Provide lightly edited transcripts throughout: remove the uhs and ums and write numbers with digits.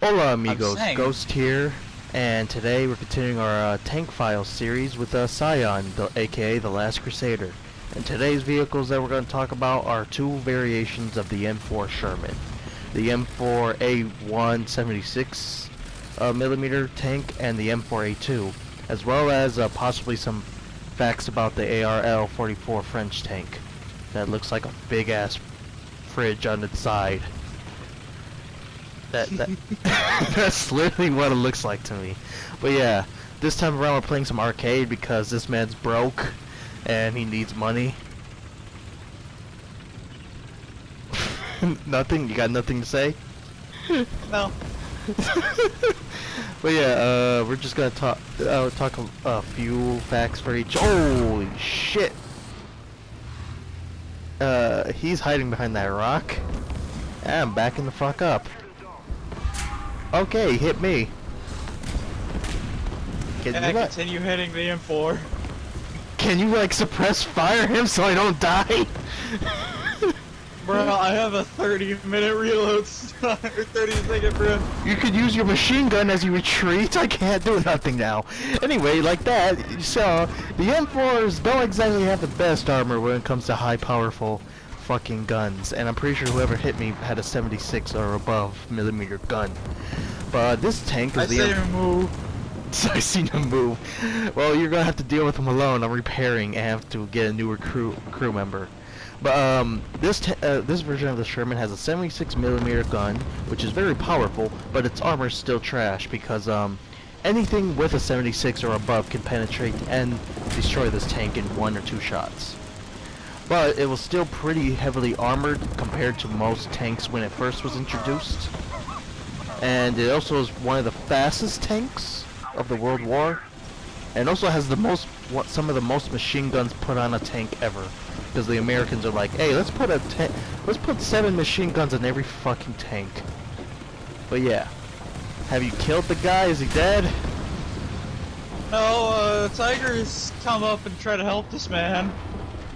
Hola I'm amigos, saying, Ghost here, and today we're continuing our Tank Files series with Cyan, aka the Last Crusader. And today's vehicles that we're going to talk about are two variations of the M4 Sherman. The M4A1 76mm tank and the M4A2, as well as possibly some facts about the ARL-44 French tank that looks like a big ass fridge on its side. That that's literally what it looks like to me. But yeah, this time around we're playing some arcade because this man's broke and he needs money. Nothing? You got nothing to say? no. But yeah, we're just gonna talk a few facts for each. Holy shit! He's hiding behind that rock. I'm backing the fuck up. Okay, hit me. Continue hitting the M4. Can you like suppress fire him so I don't die? Bro, I have a 30-minute reload or 30-second run. You could use your machine gun as you retreat. I can't do nothing now. Anyway, like that, so the M4s don't exactly have the best armor when it comes to high powerful fucking guns, and I'm pretty sure whoever hit me had a 76 or above millimeter gun. But this tank is I seen him move. I seen him move. Well, you're gonna have to deal with him alone. I'm repairing and have to get a newer crew member. But this version of the Sherman has a 76mm gun, which is very powerful, but its armor is still trash because anything with a 76 or above can penetrate and destroy this tank in 1 or 2 shots. But it was still pretty heavily armored compared to most tanks when it first was introduced. And it also is one of the fastest tanks of the World War, and also has some of the most machine guns put on a tank ever. Because the Americans are like, hey, let's put 7 machine guns in every fucking tank. But yeah, have you killed the guy? Is he dead? No, Tigers come up and try to help this man.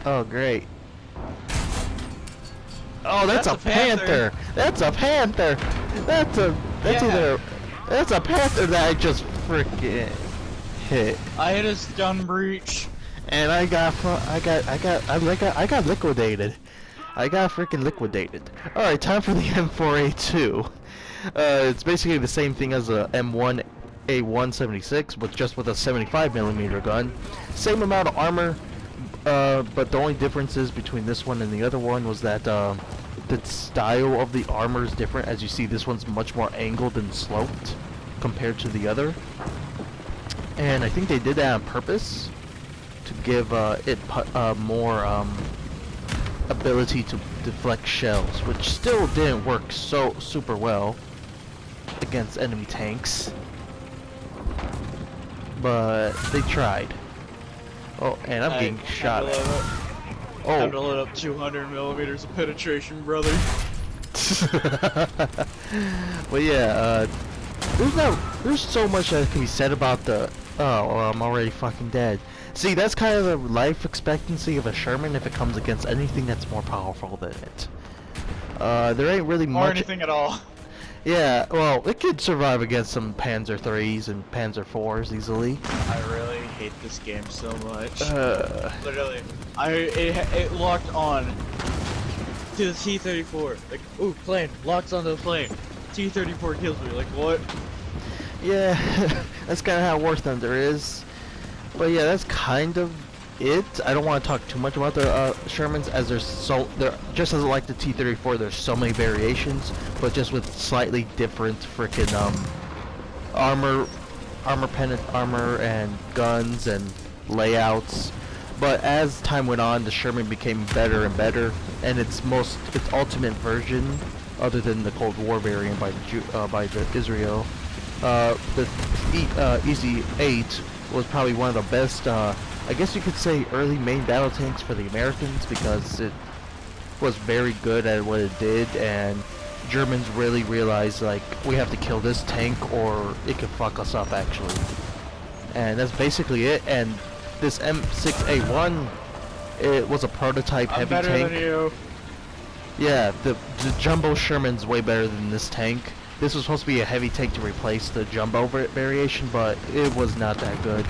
Oh great. Oh, that's a panther. That's a panther. That's a panther that I just freaking hit. I hit his gun breech. And I got liquidated. I got freaking liquidated. Alright, time for the M4A2. It's basically the same thing as a M1A176, but just with a 75mm gun. Same amount of armor, but the only differences between this one and the other one was that the style of the armor is different. As you see, this one's much more angled and sloped compared to the other. And I think they did that on purpose to give it more ability to deflect shells, which still didn't work so super well against enemy tanks. But they tried. Oh, and I'm getting shot at. Oh. Time to load up 200 millimeters of penetration, brother. But yeah, there's so much that can be said about the. Oh, well, I'm already fucking dead. See, that's kind of the life expectancy of a Sherman if it comes against anything that's more powerful than it. There ain't really much. Or anything at all. Yeah, well, it could survive against some Panzer IIIs and Panzer IVs easily. I really hate this game so much. Literally, it locked on to the T-34. Like, ooh, plane, locks onto the plane. T-34 kills me. Like, what? Yeah, that's kind of how War Thunder is. But yeah, that's kind of it. I don't want to talk too much about the Shermans, as they're just as like the T-34, there's so many variations, but just with slightly different frickin' armor and guns and layouts. But as time went on, the Sherman became better and better, and its ultimate version, other than the Cold War variant by the Israel, the Easy 8 was probably one of the best, I guess you could say, early main battle tanks for the Americans, because it was very good at what it did, and Germans really realized, like, we have to kill this tank or it could fuck us up, actually. And that's basically it. And this M6A1, it was a prototype heavy tank. I'm better than you. Yeah, the Jumbo Sherman's way better than this tank. This was supposed to be a heavy tank to replace the jumbo variation, but it was not that good.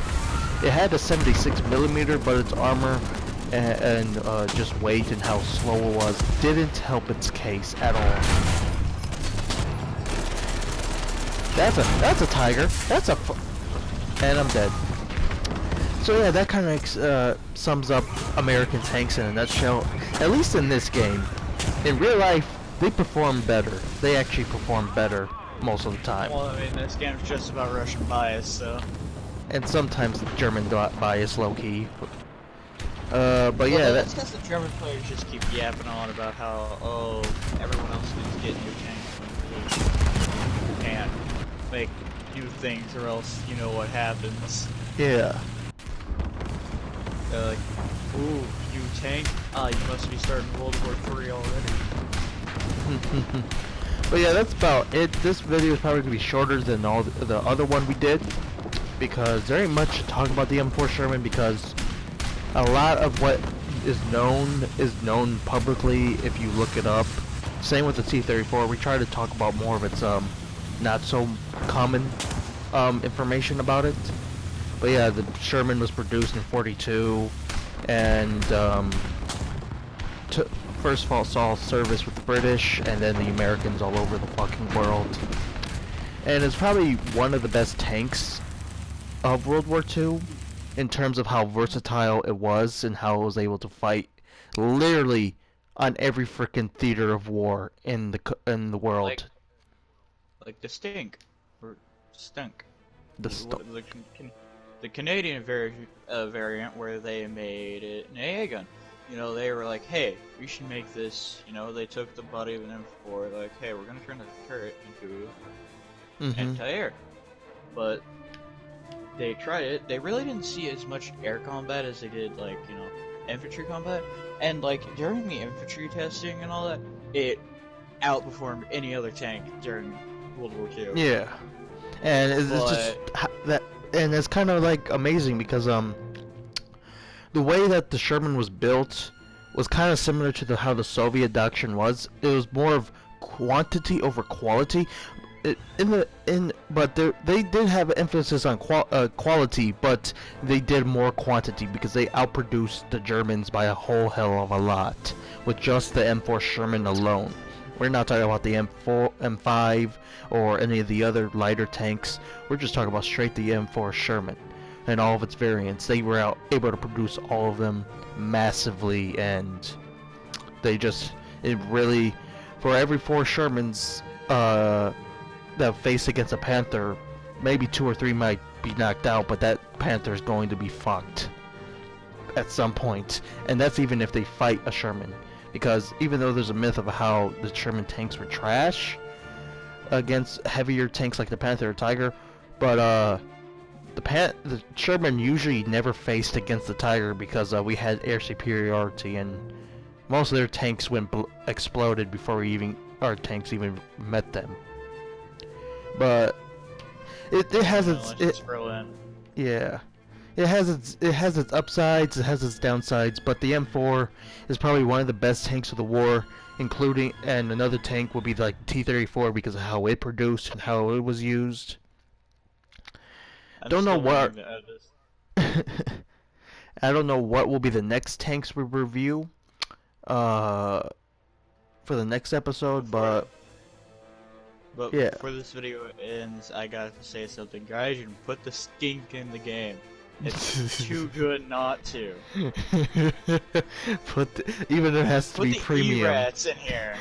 It had a 76mm, but its armor and just weight and how slow it was didn't help its case at all. That's a tiger. And I'm dead. So yeah, that kind of sums up American tanks in a nutshell. At least in this game. In real life, they perform better. They actually perform better most of the time. Well, I mean, this game's just about Russian bias, so. And sometimes German bias, low key. But yeah, that's because the German players just keep yapping on about how everyone else needs to get new tanks when you can't make new things, or else you know what happens. Yeah. They're like, ooh, new tank? Ah, you must be starting World War III already. But yeah, that's about it. This video is probably going to be shorter than all the other one we did, because there ain't much to talk about the M4 Sherman, because a lot of what is known publicly if you look it up. Same with the T-34. We try to talk about more of its not so common information about it. But yeah, the Sherman was produced in '42, and first of all saw service with the British and then the Americans all over the fucking world. And it's probably one of the best tanks of World War II in terms of how versatile it was and how it was able to fight literally on every freaking theater of war in the world. Like the Stink, or Stunk. The Canadian variant where they made it an AA gun. You know, they were like, hey, we should make this, you know, they took the body of an M4, like, hey, we're gonna turn the turret into anti-air. But they tried it, they really didn't see as much air combat as they did, like, you know, infantry combat. And, like, during the infantry testing and all that, it outperformed any other tank during World War II. Yeah. And it's just that, and it's kind of like amazing because the way that the Sherman was built was kind of similar to how the Soviet doctrine was. It was more of quantity over quality. But they did have emphasis on quality, but they did more quantity because they outproduced the Germans by a whole hell of a lot with just the M4 Sherman alone. We're not talking about the M4, M5, or any of the other lighter tanks. We're just talking about straight the M4 Sherman and all of its variants. They were able to produce all of them massively, and they just, it really, for every 4 Shermans that face against a Panther, maybe 2 or 3 might be knocked out, but that Panther is going to be fucked at some point. And that's even if they fight a Sherman. Because even though there's a myth of how the Sherman tanks were trash against heavier tanks like the Panther or Tiger, but the Sherman usually never faced against the Tiger because we had air superiority, and most of their tanks exploded before our tanks even met them. But it has yeah. It has its upsides, it has its downsides, but the M4 is probably one of the best tanks of the war, and another tank would be like T-34 because of how it produced and how it was used. I don't know what will be the next tanks we review for the next episode, but yeah. Before this video ends, I got to say something, guys. You can put the stink in the game. It's too good not to. Even it has to be premium. Put the E-rats in here.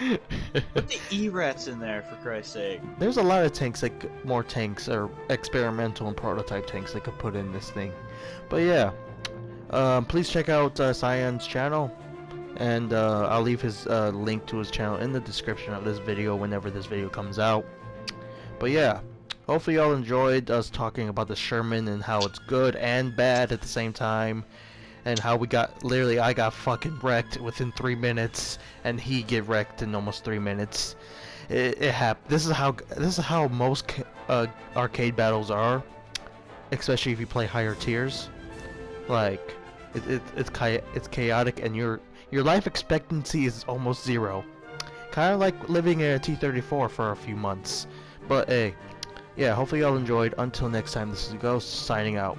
Put the E-rats in there, for Christ's sake. There's a lot of tanks, like more tanks, or experimental and prototype tanks they could put in this thing. But yeah, please check out Cyan's channel, and I'll leave his link to his channel in the description of this video whenever this video comes out. But yeah. Hopefully y'all enjoyed us talking about the Sherman and how it's good and bad at the same time, and how I got fucking wrecked within 3 minutes, and he get wrecked in almost 3 minutes. It happened. This is how most arcade battles are, especially if you play higher tiers. Like it's chaotic, and your life expectancy is almost 0. Kind of like living in a T-34 for a few months. But hey, yeah, hopefully y'all enjoyed. Until next time, this is Ghost signing out.